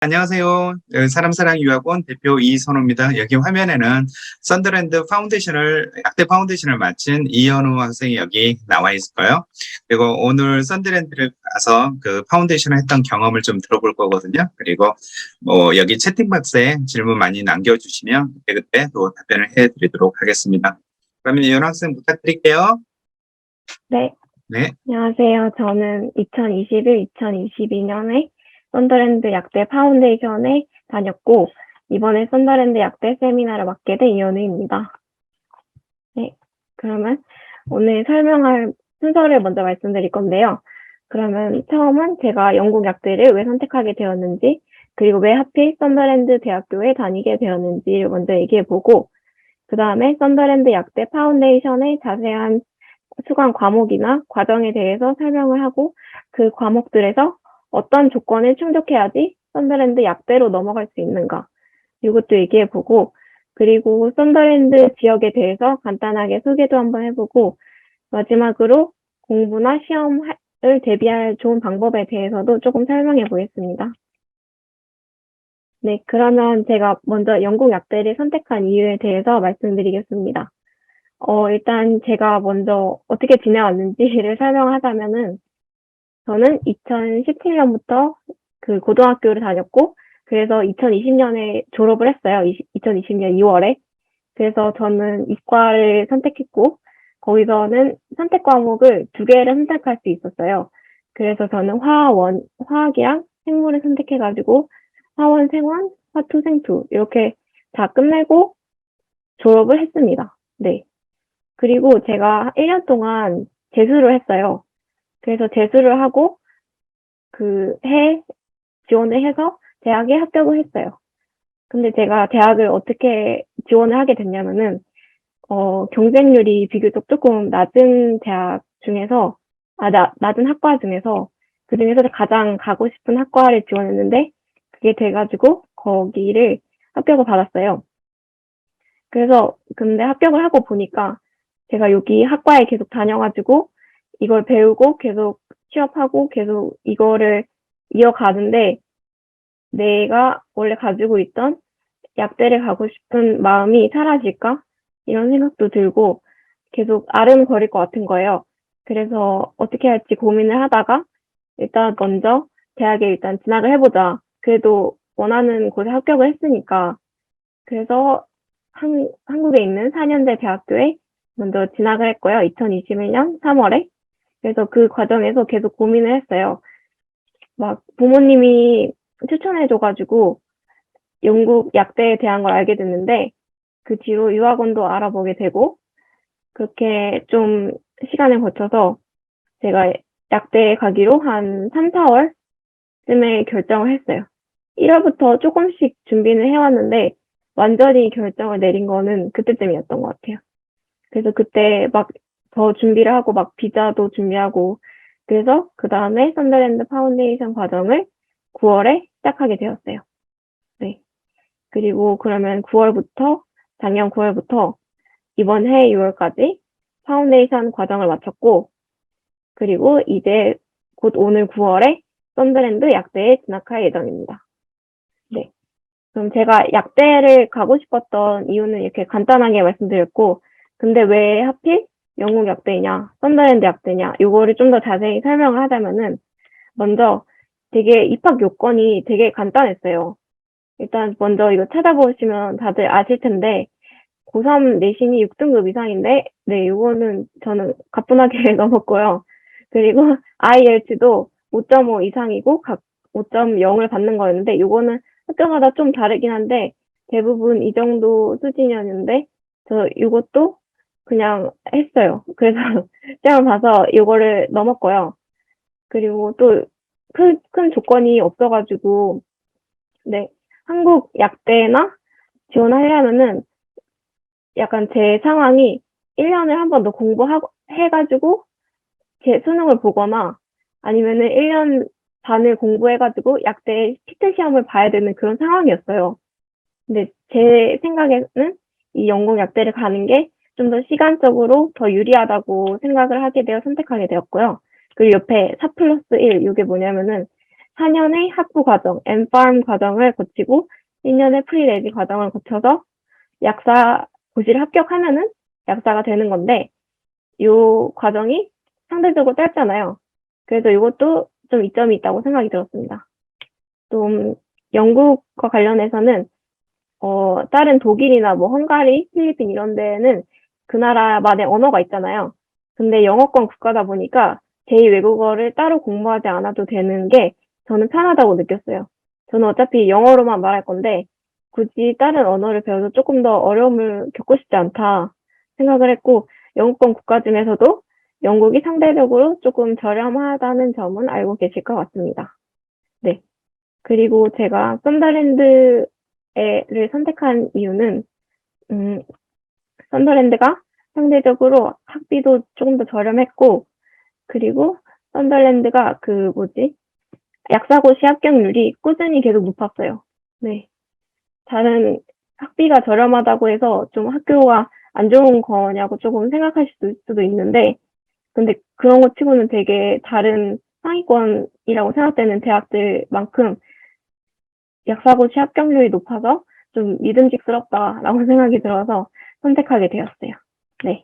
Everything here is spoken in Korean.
안녕하세요. 사람사랑유학원 대표 이선호입니다. 여기 화면에는 썬더랜드 파운데이션을, 약대 파운데이션을 마친 이현우 학생이 여기 나와 있을까요? 그리고 오늘 썬더랜드를 가서 그 파운데이션을 했던 경험을 좀 들어볼 거거든요. 그리고 여기 채팅박스에 질문 많이 남겨주시면 그때 또 답변을 해드리도록 하겠습니다. 그러면 이현우 학생 부탁드릴게요. 네. 네. 안녕하세요. 저는 2021, 2022년에 썬더랜드 약대 파운데이션에 다녔고, 이번에 썬더랜드 약대 세미나를 맡게 된 이현우입니다. 네. 그러면 오늘 설명할 순서를 먼저 말씀드릴 건데요. 그러면 처음은 제가 영국 약대를 왜 선택하게 되었는지, 그리고 왜 하필 썬더랜드 대학교에 다니게 되었는지를 먼저 얘기해보고, 그 다음에 썬더랜드 약대 파운데이션의 자세한 수강 과목이나 과정에 대해서 설명을 하고 그 과목들에서 어떤 조건을 충족해야지 썬더랜드 약대로 넘어갈 수 있는가 이것도 얘기해보고 그리고 썬더랜드 지역에 대해서 간단하게 소개도 한번 해보고 마지막으로 공부나 시험을 대비할 좋은 방법에 대해서도 조금 설명해 보겠습니다. 네, 그러면 제가 먼저 영국 약대를 선택한 이유에 대해서 말씀드리겠습니다. 일단 제가 먼저 어떻게 지내왔는지를 설명하자면은, 저는 2017년부터 그 고등학교를 다녔고, 그래서 2020년에 졸업을 했어요. 2020년 2월에. 그래서 저는 이과를 선택했고, 거기서는 선택 과목을 2개를 선택할 수 있었어요. 그래서 저는 화학이랑 생물을 선택해가지고, 화원, 생원, 화투, 생투, 이렇게 다 끝내고 졸업을 했습니다. 네. 그리고 제가 1년 동안 재수를 했어요. 그래서 재수를 하고 그 해 지원을 해서 대학에 합격을 했어요. 근데 제가 대학을 어떻게 지원을 하게 됐냐면은 경쟁률이 비교적 조금 낮은 대학 중에서 낮은 학과 중에서 그중에서 가장 가고 싶은 학과를 지원했는데 그게 돼가지고 거기를 합격을 받았어요. 그래서 근데 합격을 하고 보니까 제가 여기 학과에 계속 다녀가지고 이걸 배우고 계속 취업하고 계속 이거를 이어가는데 내가 원래 가지고 있던 약대를 가고 싶은 마음이 사라질까? 이런 생각도 들고 계속 아른거릴 것 같은 거예요. 그래서 어떻게 할지 고민을 하다가 일단 먼저 대학에 일단 진학을 해보자. 그래도 원하는 곳에 합격을 했으니까. 그래서 한국에 있는 4년제 대학교에 먼저 진학을 했고요. 2021년 3월에. 그래서 그 과정에서 계속 고민을 했어요. 막 부모님이 추천해줘가지고 영국 약대에 대한 걸 알게 됐는데 그 뒤로 유학원도 알아보게 되고 그렇게 좀 시간을 거쳐서 제가 약대에 가기로 한 3, 4월쯤에 결정을 했어요. 1월부터 조금씩 준비는 해왔는데 완전히 결정을 내린 거는 그때쯤이었던 것 같아요. 그래서 그때 막 더 준비를 하고 막 비자도 준비하고 그래서 그 다음에 썬더랜드 파운데이션 과정을 9월에 시작하게 되었어요. 네. 그리고 그러면 작년 9월부터 이번 해 6월까지 파운데이션 과정을 마쳤고 그리고 이제 곧 오늘 9월에 썬더랜드 약대에 진학할 예정입니다. 네. 그럼 제가 약대를 가고 싶었던 이유는 이렇게 간단하게 말씀드렸고, 근데 왜 하필 영국 약대냐, 썬더랜드 약대냐, 이거를 좀 더 자세히 설명을 하자면은, 먼저 되게 입학 요건이 되게 간단했어요. 일단 먼저 이거 찾아보시면 다들 아실 텐데, 고3 내신이 6등급 이상인데, 네, 이거는 저는 가뿐하게 넘었고요. 그리고 IELTS도 5.5 이상이고, 각 5.0을 받는 거였는데, 이거는 학교마다 좀 다르긴 한데 대부분 이 정도 수준이었는데 저 이것도 그냥 했어요. 그래서 시험을 봐서 이거를 넘었고요. 그리고 또 큰 조건이 없어가지고 네 한국 약대나 지원하려면은 약간 제 상황이 1년을 한 번 더 공부하고 해가지고 제 수능을 보거나 아니면은 1년 반을 공부해가지고 약대 피트 시험을 봐야 되는 그런 상황이었어요. 근데 제 생각에는 이 영국 약대를 가는 게 좀 더 시간적으로 더 유리하다고 생각을 하게 되어 선택하게 되었고요. 그리고 옆에 4+1 이게 뭐냐면은 4년의 학부 과정, M.Pharm 과정을 거치고 1년의 프리레지 과정을 거쳐서 약사고시를 합격하면은 약사가 되는 건데, 이 과정이 상대적으로 짧잖아요. 그래서 이것도 좀 이점이 있다고 생각이 들었습니다. 좀 영국과 관련해서는 다른 독일이나 뭐 헝가리, 필리핀 이런 데는 그 나라만의 언어가 있잖아요. 근데 영어권 국가다 보니까 제2외국어를 따로 공부하지 않아도 되는 게 저는 편하다고 느꼈어요. 저는 어차피 영어로만 말할 건데 굳이 다른 언어를 배워서 조금 더 어려움을 겪고 싶지 않다 생각을 했고, 영어권 국가 중에서도 영국이 상대적으로 조금 저렴하다는 점은 알고 계실 것 같습니다. 네. 그리고 제가 썬더랜드를 선택한 이유는, 썬더랜드가 상대적으로 학비도 조금 더 저렴했고, 그리고 썬더랜드가 약사고시 합격률이 꾸준히 계속 높았어요. 네. 다른 학비가 저렴하다고 해서 좀 학교가 안 좋은 거냐고 조금 생각하실 수도 있는데, 근데 그런 것 치고는 되게 다른 상위권이라고 생각되는 대학들만큼 약사고시 합격률이 높아서 좀 믿음직스럽다라고 생각이 들어서 선택하게 되었어요. 네.